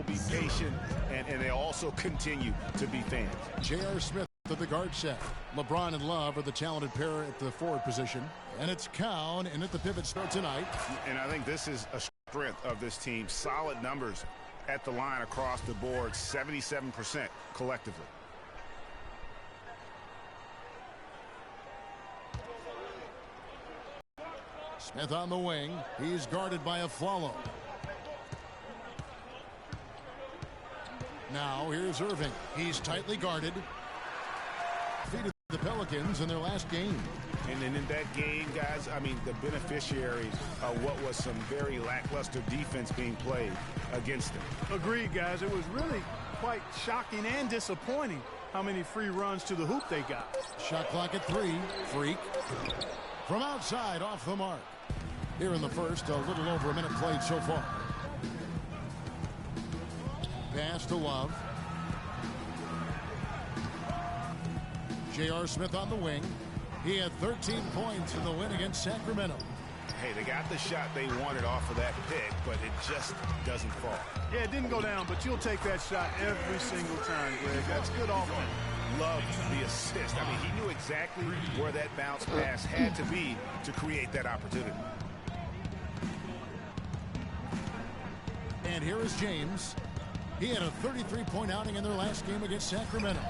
be patient, and they'll also continue to be fans. J.R. Smith at the guard set. LeBron and Love are the talented pair at the forward position. And it's Cowan in at the pivot start tonight. And I think this is a strength of this team. Solid numbers at the line across the board, 77% collectively. Smith on the wing. He's guarded by Aflalo. Now here's Irving. He's tightly guarded. Defeated the Pelicans in their last game. And then in that game, guys, I mean, the beneficiaries of what was some very lackluster defense being played against them. Agreed, guys. It was really quite shocking and disappointing how many free runs to the hoop they got. Shot clock at 3. Freak. From outside, off the mark. Here in the first, a little over a minute played so far. Pass to Love. J.R. Smith on the wing. He had 13 points in the win against Sacramento. Hey, they got the shot they wanted off of that pick, but it just doesn't fall. Yeah, it didn't go down, but you'll take that shot every single time, Greg. That's good offense. Loved the assist. I mean, he knew exactly where that bounce pass had to be to create that opportunity. And here is James. He had a 33-point outing in their last game against Sacramento.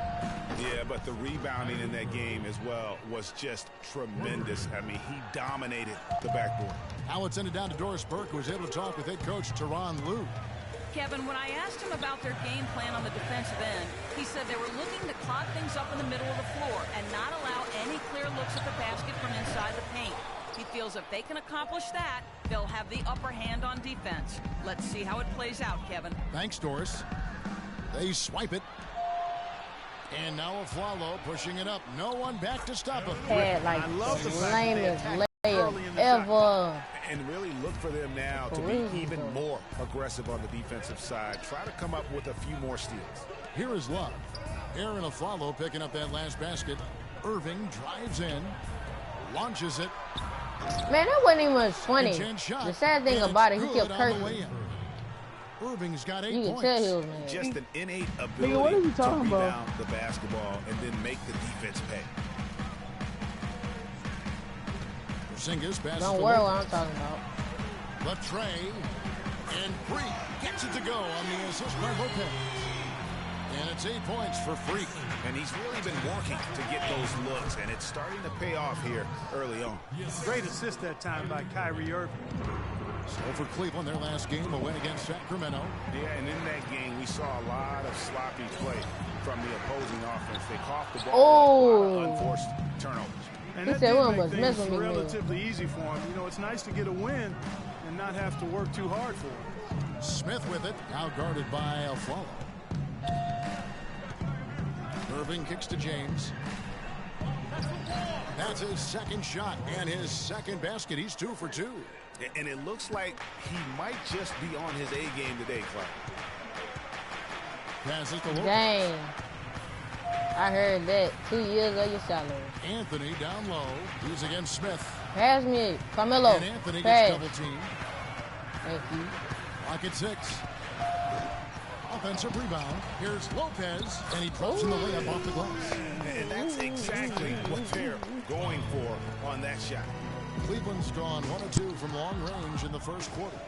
Yeah, but the rebounding in that game as well was just tremendous. I mean, he dominated the backboard. Now it's ended down to Doris Burke, who was able to talk with head coach Teron Lue. Kevin, when I asked him about their game plan on the defensive end, he said they were looking to clog things up in the middle of the floor and not allow any clear looks at the basket from inside the paint. He feels if they can accomplish that, they'll have the upper hand on defense. Let's see how it plays out, Kevin. Thanks, Doris. They swipe it. And now Aflalo pushing it up. No one back to stop him. Had like the lamest layup ever. And really look for them now to be even more aggressive on the defensive side. Try to come up with a few more steals. Here is Love. Aaron Aflalo picking up that last basket. Irving drives in. Launches it. Man, that wasn't even funny. The sad thing about it, he kept cursing. Irving's got 8 you points. Can tell he was mad. Just an innate ability to rebound the basketball and then make the defense pay. Don't worry what I'm talking about. Latre and Freak gets it to go on the assist by Lopez. And it's 8 points for Freak. And he's really been working to get those looks, and it's starting to pay off here early on. Great assist that time by Kyrie Irving. So for Cleveland, their last game, a win against Sacramento. Yeah, and in that game, we saw a lot of sloppy play from the opposing offense. They coughed the ball, a lot of unforced turnovers. And that did make things relatively easy for him. You know, it's nice to get a win and not have to work too hard for it. Smith with it, now guarded by Aflalo. Irving kicks to James. That's his second shot and his second basket. He's 2 for 2. And it looks like he might just be on his A game today, Clark. Passes to Lopez. Dang. I heard that. 2 years of your salary. Anthony down low. He's against Smith. Pass me, Carmelo. And Anthony gets double teamed. Thank you. Clock at 6. Offensive rebound. Here's Lopez, and he drops in the layup off the glass. And that's exactly what they're going for on that shot. Cleveland's gone 1 of 2 from long range in the first quarter.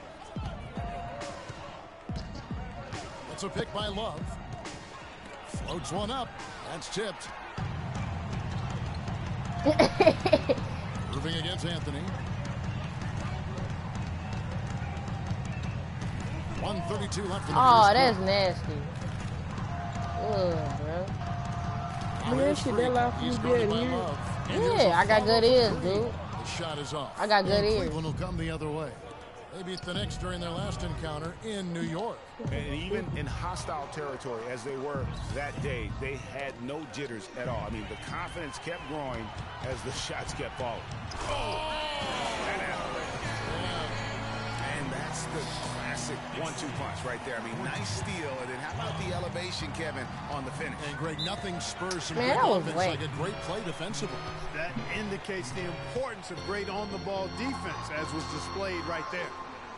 That's a pick by Love. Floats one up. That's tipped. Moving against Anthony. 1:32 left in the Oh, first that's quarter. nasty. Ugh, bro. He's guarded by Love. And Yeah, I got good ears, dude. The shot is off. I got good ears. Cleveland will come the other way. They beat the Knicks during their last encounter in New York. And even in hostile territory, as they were that day, they had no jitters at all. I mean, the confidence kept growing as the shots kept falling. Oh! And that's the classic 1-2 punch right there. I mean, nice steal. And then how about the elevation, Kevin, on the finish? And Greg, nothing spurs some Man, great that was offense late. like a great play defensively. That indicates the importance of great on-the-ball defense, as was displayed right there.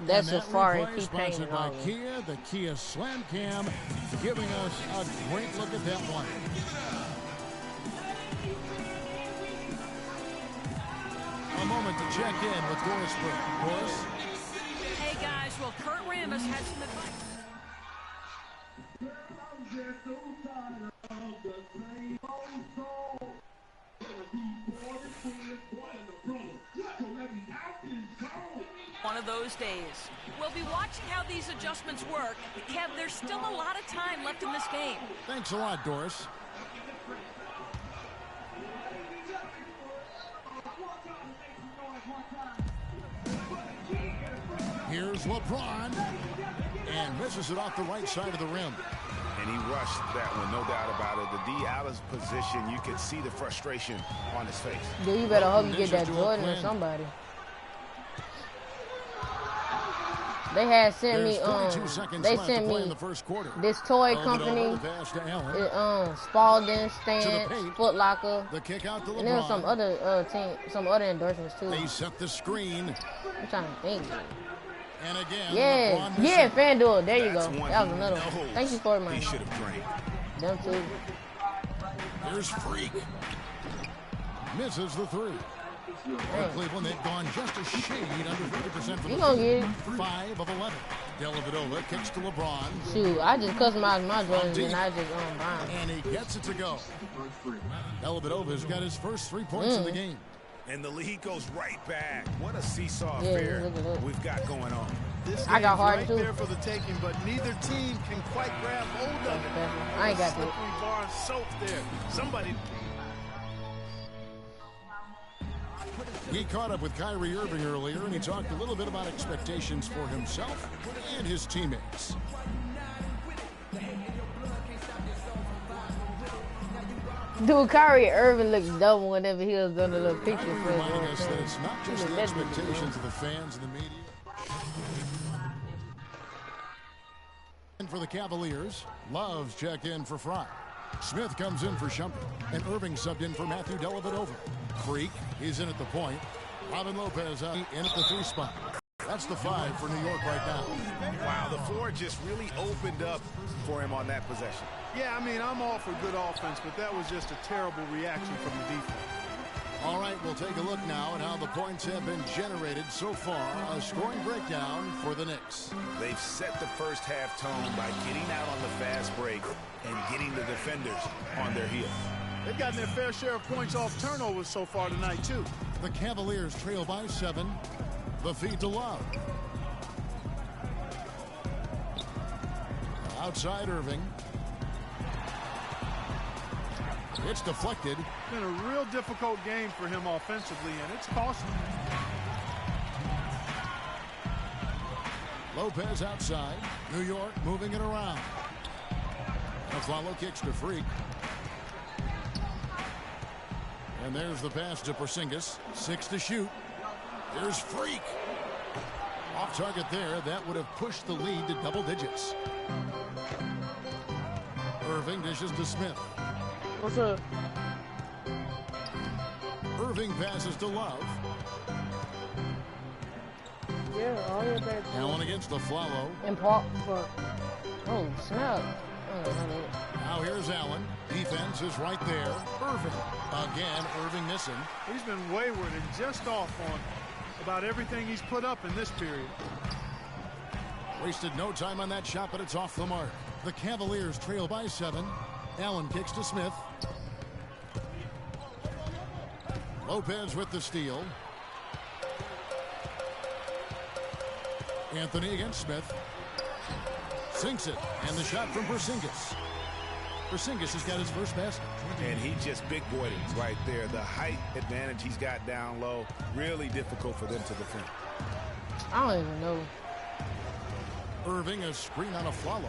That's as far as he sponsored by Kia, the Kia Slam Cam, giving us a great look at that one. A moment to check in with Doris Burke. Doris? Hey, guys. Well, Kurt Rambis had some advice. One of those days. We'll be watching how these adjustments work. Kev, there's still a lot of time left in this game. Thanks a lot, Doris. Here's LeBron, and misses it off the right side of the rim. And he rushed that one, no doubt about it. The D. Allen's position, you could see the frustration on his face. Dude, you better hope you get that Jordan or somebody. They had sent me, they sent me this toy company, Spalding, Stance, Foot Locker, and there was some other some other endorsements too. They set the screen. I'm trying to think. And again, yeah, FanDuel. There you go. That was another one. Thank you for it, man. He should have drank. Them too. Here's Freak. Misses the three. Cleveland, they've gone just a shade under 50% for the gonna get it. 5 of 11. Dellavedova kicks to LeBron. Shoot, I just customized my Jordans and I just mine. And he gets it to go. Dellavedova's got his first 3 points in the game. And the lead goes right back. What a seesaw affair we've got going on. This I got hard right too. there for the taking, but neither team can quite grab hold of it. I ain't got slippery bar and soap there. Somebody. We caught up with Kyrie Irving earlier, and he talked a little bit about expectations for himself and his teammates. Dude, Kyrie Irving looks dumb whenever he was on the little picture. Reminding us that it's not just the expectations of the fans and the media. And for the Cavaliers, Love's checked in for Fry. Smith comes in for Shumpert, and Irving subbed in for Matthew Dellavedova. Freak, he's in at the point. Robin Lopez in at the 3 spot. That's the 5 for New York right now. Wow, the floor just really opened up for him on that possession. Yeah, I mean, I'm all for good offense, but that was just a terrible reaction from the defense. All right, we'll take a look now at how the points have been generated so far. A scoring breakdown for the Knicks. They've set the first half tone by getting out on the fast break and getting the defenders on their heels. They've gotten their fair share of points off turnovers so far tonight, too. The Cavaliers trail by 7. The feed to Love. Outside Irving. It's deflected. It's been a real difficult game for him offensively, and it's costly. Lopez outside. New York moving it around. Aflalo kicks to Freak. And there's the pass to Porzingis. 6 to shoot. Here's Freak. Off target there. That would have pushed the lead to double digits. Irving dishes to Smith. What's up? Irving passes to Love. Yeah, all your bad. Allen against the Flalo. And Paul. Oh, snap. Now here's Allen. Defense is right there. Irving. Again, Irving missing. He's been wayward and just off on about everything he's put up in this period. Wasted no time on that shot, but it's off the mark. The Cavaliers trail by 7. Allen kicks to Smith. Lopez with the steal. Anthony against Smith. Sinks it. And the shot from Porzingis. Porzingis has got his first basket. And he just big boyed it right there. The height advantage he's got down low. Really difficult for them to defend. I don't even know. Irving, a screen on a Flalo.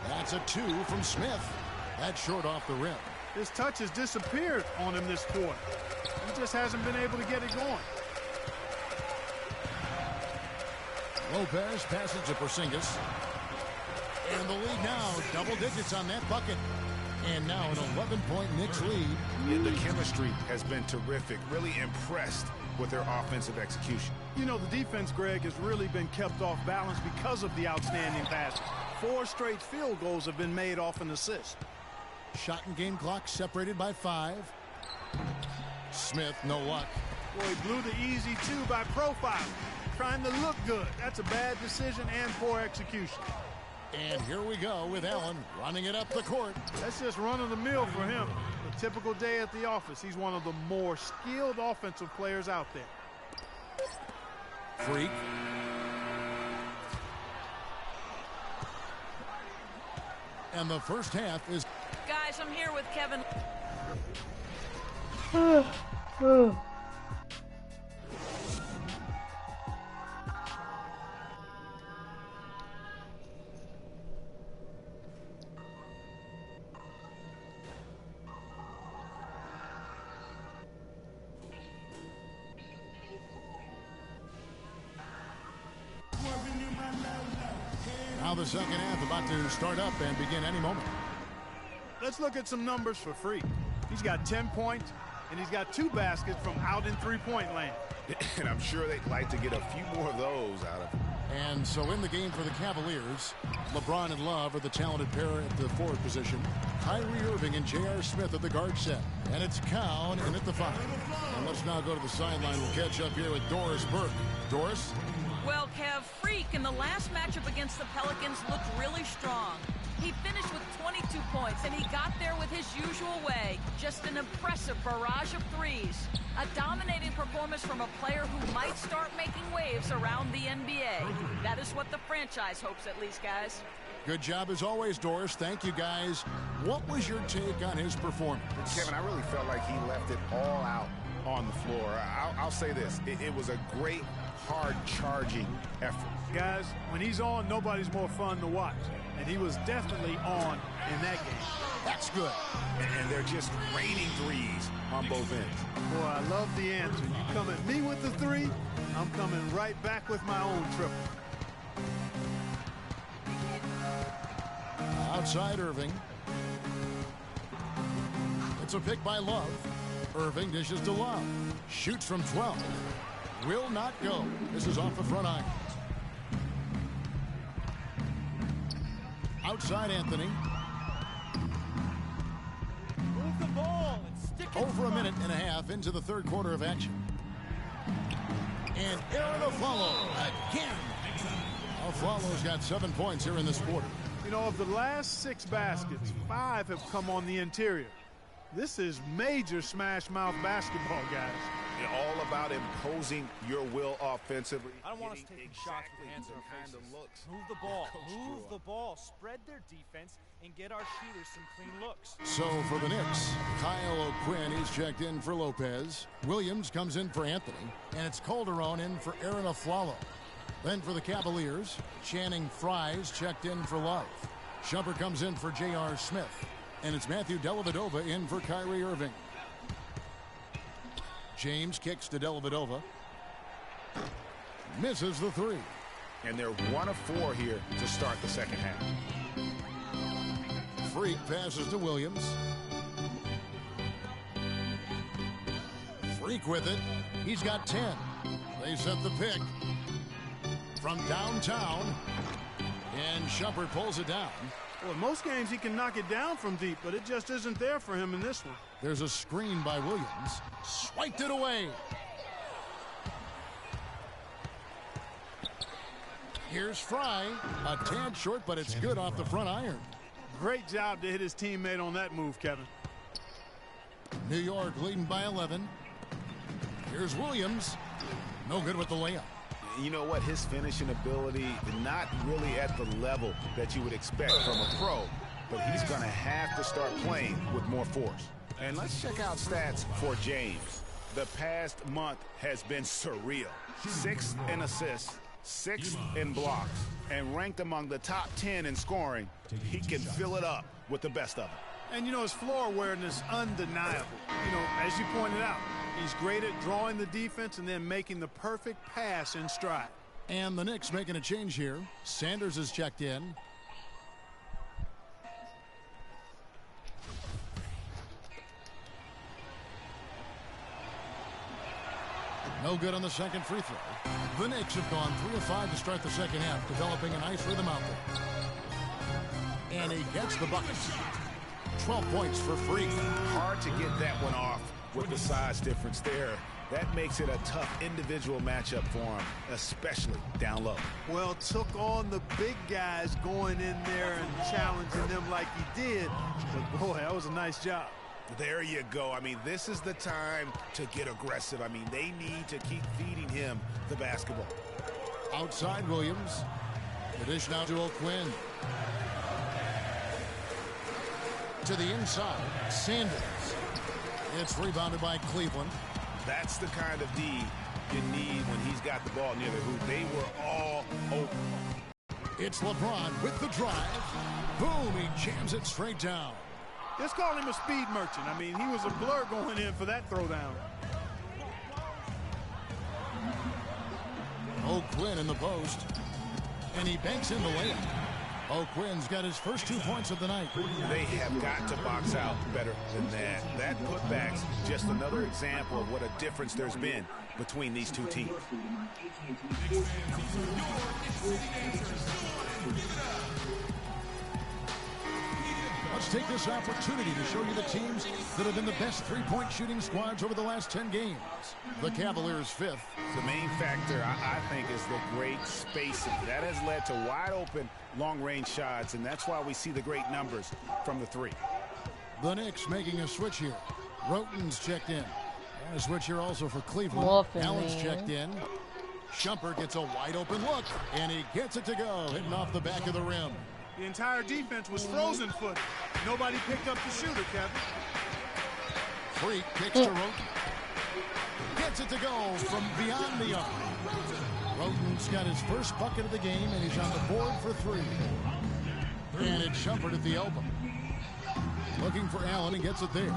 That's a 2 from Smith. That's short off the rim. His touch has disappeared on him this quarter. He just hasn't been able to get it going. Lopez passes to Porzingis. And the lead now, double digits on that bucket. And now an 11-point Knicks lead. Yeah, the chemistry has been terrific. Really impressed with their offensive execution. You know, the defense, Greg, has really been kept off balance because of the outstanding passes. 4 straight field goals have been made off an assist. Shot and game clock separated by 5. Smith, no luck. Boy, he blew the easy 2 by profiling, trying to look good. That's a bad decision and poor execution. And here we go with Allen running it up the court. That's just run-of-the-mill for him. A typical day at the office. He's one of the more skilled offensive players out there. Freak. And the first half is... Guys, I'm here with Kevin. Now the second half about to start up and begin any moment. Let's look at some numbers for Freak. He's got 10 points, and he's got 2 baskets from out in three-point land. And I'm sure they'd like to get a few more of those out of him. And so in the game for the Cavaliers, LeBron and Love are the talented pair at the forward position. Kyrie Irving and J.R. Smith at the guard set. And it's Cowan in at the 5. And let's now go to the sideline. We'll catch up here with Doris Burke. Doris? Well, Kev, Freak in the last matchup against the Pelicans looked really strong. He finished with 22 points, and he got there with his usual way. Just an impressive barrage of threes. A dominating performance from a player who might start making waves around the NBA. That is what the franchise hopes, at least, guys. Good job as always, Doris. Thank you, guys. What was your take on his performance? Kevin, I really felt like he left it all out on the floor. I'll say this. It was a great, hard-charging effort. Guys, when he's on, nobody's more fun to watch. And he was definitely on in that game. That's good. And they're just raining threes on both ends. Boy, I love the answer. You come at me with the 3, I'm coming right back with my own triple. Outside Irving. It's a pick by Love. Irving dishes to Love. Shoots from 12. Will not go. This is off the front iron. Outside Anthony. Move the ball and stick it. Over a minute and a half into the third quarter of action. And Aaron Aflalo again. Aflalo's got 7 points here in this quarter. You know, of the last 6 baskets, 5 have come on the interior. This is major smash mouth basketball, guys. All about imposing your will offensively. I don't want us taking shots with hands in our faces. Move the ball. Move the ball. Spread their defense and get our shooters some clean looks. So for the Knicks, Kyle O'Quinn is checked in for Lopez. Williams comes in for Anthony. And it's Calderon in for Aaron Aflalo. Then for the Cavaliers, Channing Frye's checked in for Love. Shumpert comes in for J.R. Smith. And it's Matthew Dellavedova in for Kyrie Irving. James kicks to Dellavedova. Misses the 3. And they're 1 of 4 here to start the second half. Freak passes to Williams. Freak with it. He's got 10. They set the pick from downtown. And Shumpert pulls it down. Well, in most games he can knock it down from deep, but it just isn't there for him in this one. There's a screen by Williams. Swiped it away. Here's Fry. A tad short, but it's good off the front iron. Great job to hit his teammate on that move, Kevin. New York leading by 11. Here's Williams. No good with the layup. You know what? His finishing ability, not really at the level that you would expect from a pro, but he's going to have to start playing with more force. And let's check out stats for James. The past month has been surreal. 6th in assists, 6th in blocks, and ranked among the top 10 in scoring. He can fill it up with the best of them. And, you know, his floor awareness undeniable. You know, as you pointed out, he's great at drawing the defense and then making the perfect pass in stride. And the Knicks making a change here. Sanders is checked in. No good on the second free throw. The Knicks have gone 3 of 5 to start the second half, developing a nice rhythm out there. And he gets the buckets. 12 points for Freak. Hard to get that one off with the size difference there. That makes it a tough individual matchup for him, especially down low. Well, took on the big guys going in there and challenging them like he did. But, boy, that was a nice job. There you go. I mean, this is the time to get aggressive. I mean, they need to keep feeding him the basketball. Outside Williams. The dish now to O'Quinn. To the inside, Sanders. It's rebounded by Cleveland. That's the kind of D you need when he's got the ball near the hoop. They were all open. It's LeBron with the drive. Boom, he jams it straight down. Just call him a speed merchant. I mean, he was a blur going in for that throwdown. O'Quinn in the post. And he banks in the layup. O'Quinn's got his first 2 points of the night. They have got to box out better than that. That putback's just another example of what a difference there's been between these two teams. Let's take this opportunity to show you the teams that have been the best three-point shooting squads over the last 10 games. The Cavaliers 5th. The main factor, I think, is the great spacing. That has led to wide-open, long-range shots, and that's why we see the great numbers from the three. The Knicks making a switch here. Roten's checked in. And a switch here also for Cleveland. Allen's checked in. Shumpert gets a wide-open look, and he gets it to go, hitting off the back of the rim. The entire defense was frozen footed. Nobody picked up the shooter, Kevin. Freak kicks to Roten. Gets it to go from beyond the arc. Roten's got his first bucket of the game, and he's on the board for 3. And it's Shumpert at the elbow. Looking for Allen, and gets it there.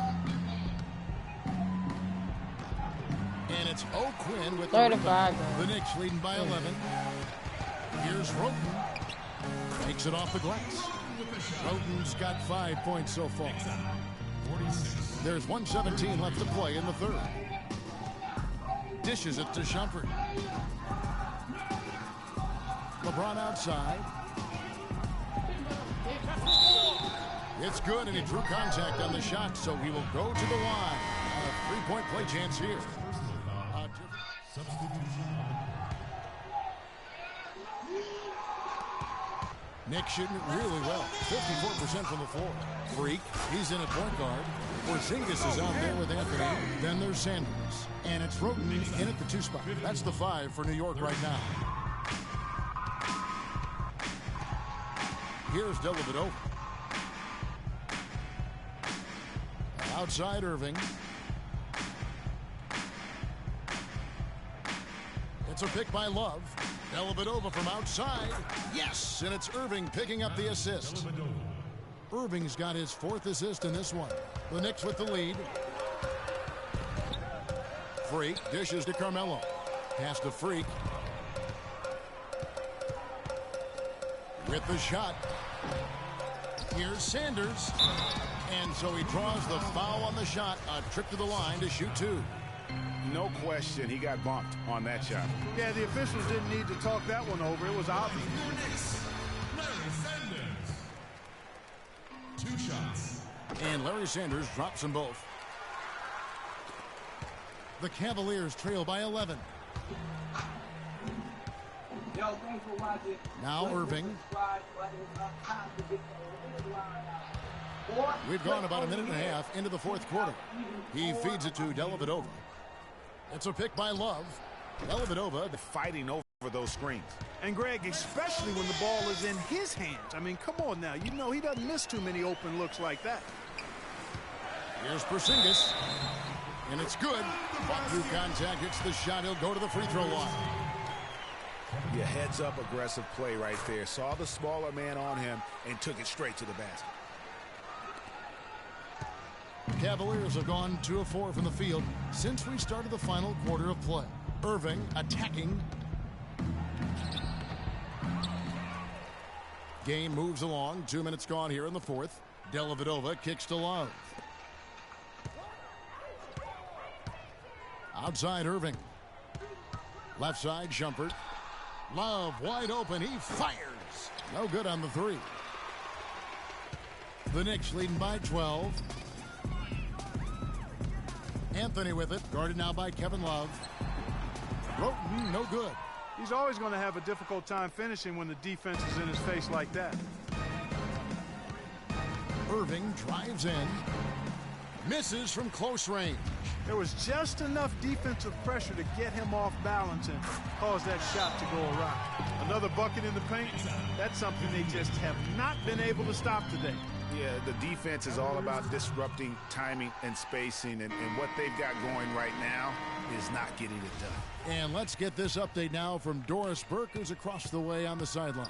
And it's O'Quinn with 35. The Knicks leading by 11. Here's Roten. Takes it off the glass. Roten's got 5 points so far. There's 1:17 left to play in the third. Dishes it to Shumpert. LeBron outside. It's good, and he drew contact on the shot, so he will go to the line. A 3-point play chance here. Nick shooting it really well. 54% from the floor. Freak, he's in at point guard. Porzingis is out there with Anthony. Then there's Sanders. And it's Roten in at the 2 spot. That's the 5 for New York right now. Here's Dellavedova. Outside Irving. It's a pick by Love. Dellavedova from outside. Yes, and it's Irving picking up the assist. Irving's got his 4th assist in this one. The Knicks with the lead. Freak dishes to Carmelo. Pass to Freak. With the shot. Here's Sanders. And so he draws the foul on the shot. A trip to the line to shoot 2. No question, he got bumped on that shot. Yeah, the officials didn't need to talk that one over. It was obvious. 2 shots. And Larry Sanders drops them both. The Cavaliers trail by 11. Now Irving. We've gone about a minute and a half into the 4th quarter. He feeds it to Dellavedova. It's a pick by Love. Dellavedova fighting over those screens. And Greg, especially when the ball is in his hands. I mean, come on now. You know he doesn't miss too many open looks like that. Here's Porzingis. And it's good. Fought through contact. Hits the shot. He'll go to the free throw line. Yeah, heads up aggressive play right there. Saw the smaller man on him and took it straight to the basket. Cavaliers have gone 2 of 4 from the field since we started the final quarter of play. Irving attacking. Game moves along. 2 minutes gone here in the 4th. Dellavedova kicks to Love. Outside Irving. Left side, Shumpert. Love wide open. He fires. No good on the three. The Knicks leading by 12. Anthony with it. Guarded now by Kevin Love. Roten, no good. He's always going to have a difficult time finishing when the defense is in his face like that. Irving drives in. Misses from close range. There was just enough defensive pressure to get him off balance and cause that shot to go awry. Another bucket in the paint. That's something they just have not been able to stop today. Yeah, the defense is all about disrupting timing and spacing, and what they've got going right now is not getting it done. And let's get this update now from Doris Burke, who's across the way on the sideline.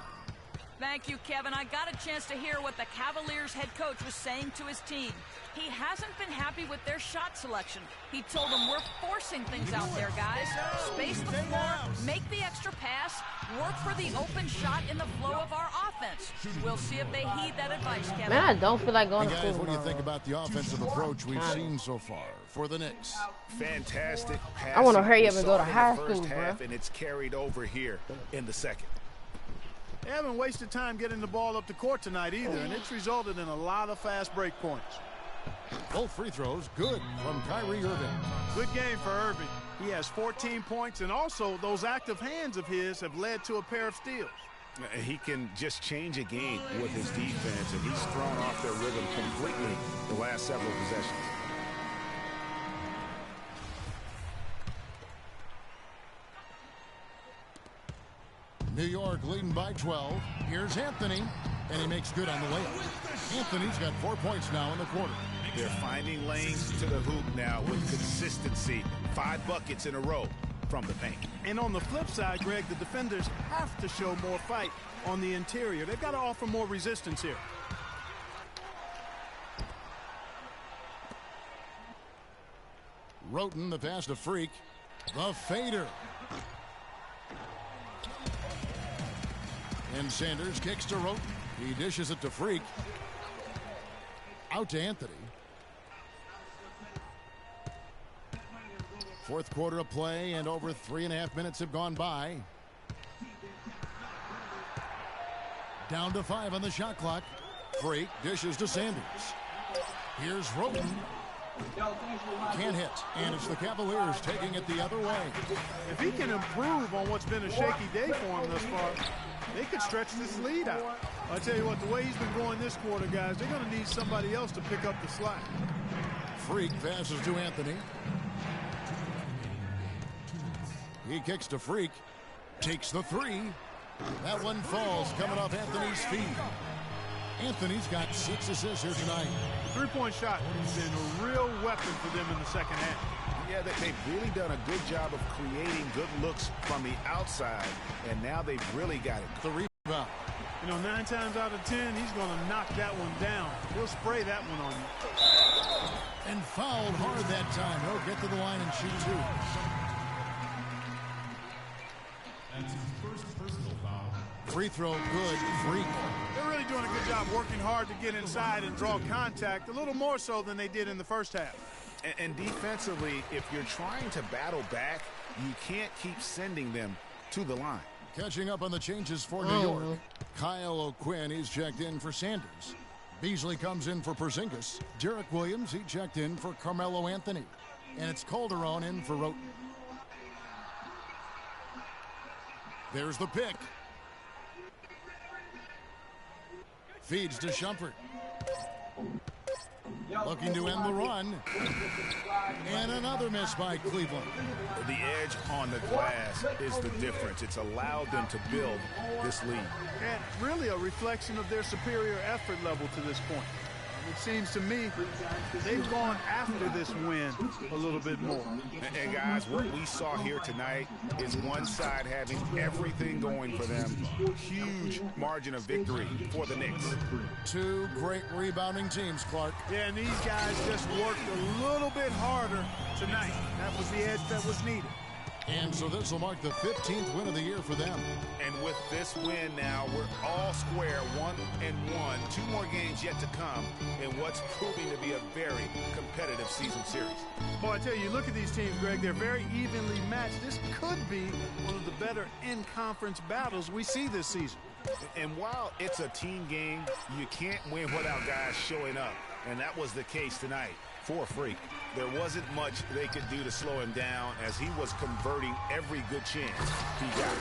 Thank you, Kevin. I got a chance to hear what the Cavaliers head coach was saying to his team. He hasn't been happy with their shot selection. He told them, we're forcing things out there, guys. Space the floor, make the extra pass, work for the open shot in the flow of our offense. We'll see if they heed that advice, Kevin. Man, I don't feel like going to school. Guys, what do you think about the offensive approach we've seen so far for the Knicks? Fantastic passing. I want to hurry up and go to high school, bro. And it's carried over here in the second. They haven't wasted time getting the ball up the court tonight either, and it's resulted in a lot of fast break points. Both free throws good from Kyrie Irving. Good game for Irving. He has 14 points, and also those active hands of his have led to a pair of steals. He can just change a game with his defense, and he's thrown off their rhythm completely the last several possessions. New York leading by 12. Here's Anthony, and he makes good on the layup. Anthony's got 4 points now in the quarter. They're finding lanes to the hoop now with consistency. 5 buckets in a row from the paint. And on the flip side, Greg, the defenders have to show more fight on the interior. They've got to offer more resistance here. Roten, the pass to Freak. The fader. And Sanders kicks to Roten. He dishes it to Freak. Out to Anthony. Fourth quarter of play, and over 3.5 minutes have gone by. Down to 5 on the shot clock. Freak dishes to Sanders. Here's Roten. Can't hit, and it's the Cavaliers taking it the other way. If he can improve on what's been a shaky day for him thus far, they could stretch this lead out. I tell you what, the way he's been going this quarter, guys, they're going to need somebody else to pick up the slack. Freak passes to Anthony. He kicks to Freak. Takes the three. That one falls coming off Anthony's feet. Anthony's got 6 assists here tonight. The three-point shot has been a real weapon for them in the second half. Yeah, they've really done a good job of creating good looks from the outside, and now they've really got it. The rebound. You know, 9 times out of 10, he's going to knock that one down. He'll spray that one on you. And fouled hard that time. He'll get to the line and shoot 2. That's his first personal foul. Free throw good. Freak. They're really doing a good job working hard to get inside and draw contact, a little more so than they did in the first half. And defensively, if you're trying to battle back, you can't keep sending them to the line. Catching up on the changes for New York. Kyle O'Quinn, he's checked in for Sanders. Beasley comes in for Porzingis. Derek Williams, he checked in for Carmelo Anthony. And it's Calderon in for Roten. There's the pick. Feeds to Shumpert. Looking to end the run. And another miss by Cleveland. The edge on the glass is the difference. It's allowed them to build this lead. And really a reflection of their superior effort level to this point. It seems to me they've gone after this win a little bit more. And guys, what we saw here tonight is one side having everything going for them. Huge margin of victory for the Knicks. 2 great rebounding teams, Clark. Yeah, and these guys just worked a little bit harder tonight. That was the edge that was needed. And so this will mark the 15th win of the year for them. And with this win now, we're all square, 1-1. 2 more games yet to come in what's proving to be a very competitive season series. Boy, I tell you, look at these teams, Greg. They're very evenly matched. This could be one of the better in-conference battles we see this season. And while it's a team game, you can't win without guys showing up. And that was the case tonight for Freak. There wasn't much they could do to slow him down as he was converting every good chance he got.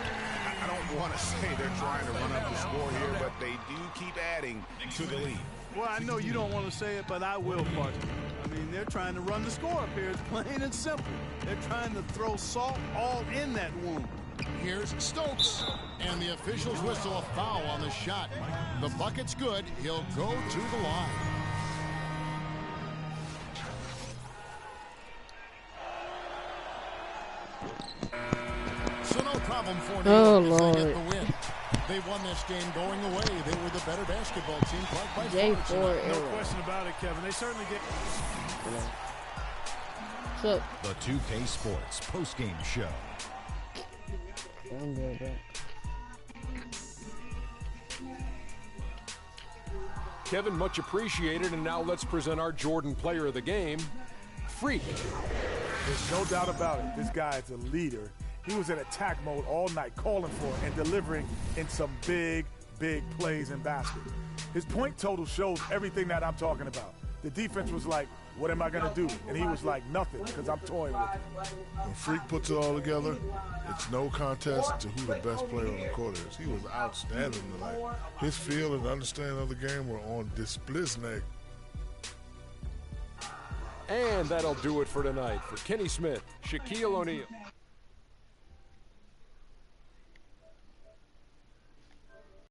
I don't want to say they're trying to run up the score here, but they do keep adding to the lead. Well, I know you don't want to say it, but I will, partner. I mean, they're trying to run the score up here. It's plain and simple. They're trying to throw salt all in that wound. Here's Stokes, and the officials whistle a foul on the shot. The bucket's good. He'll go to the line. So no problem for New York as they get the win. They won this game going away. They were the better basketball team played by far. No question about it, Kevin. They certainly get... So, the 2K Sports postgame show. Kevin, much appreciated, and now let's present our Jordan player of the game, Freak. There's no doubt about it. This guy is a leader. He was in attack mode all night, calling for it and delivering in some big, big plays and baskets. His point total shows everything that I'm talking about. The defense was like, what am I going to do? And he was like, nothing, because I'm toying with it. When Freak puts it all together, it's no contest to who the best player on the court is. He was outstanding tonight. His feel and understanding of the game were on display. And that'll do it for tonight. For Kenny Smith, Shaquille O'Neal.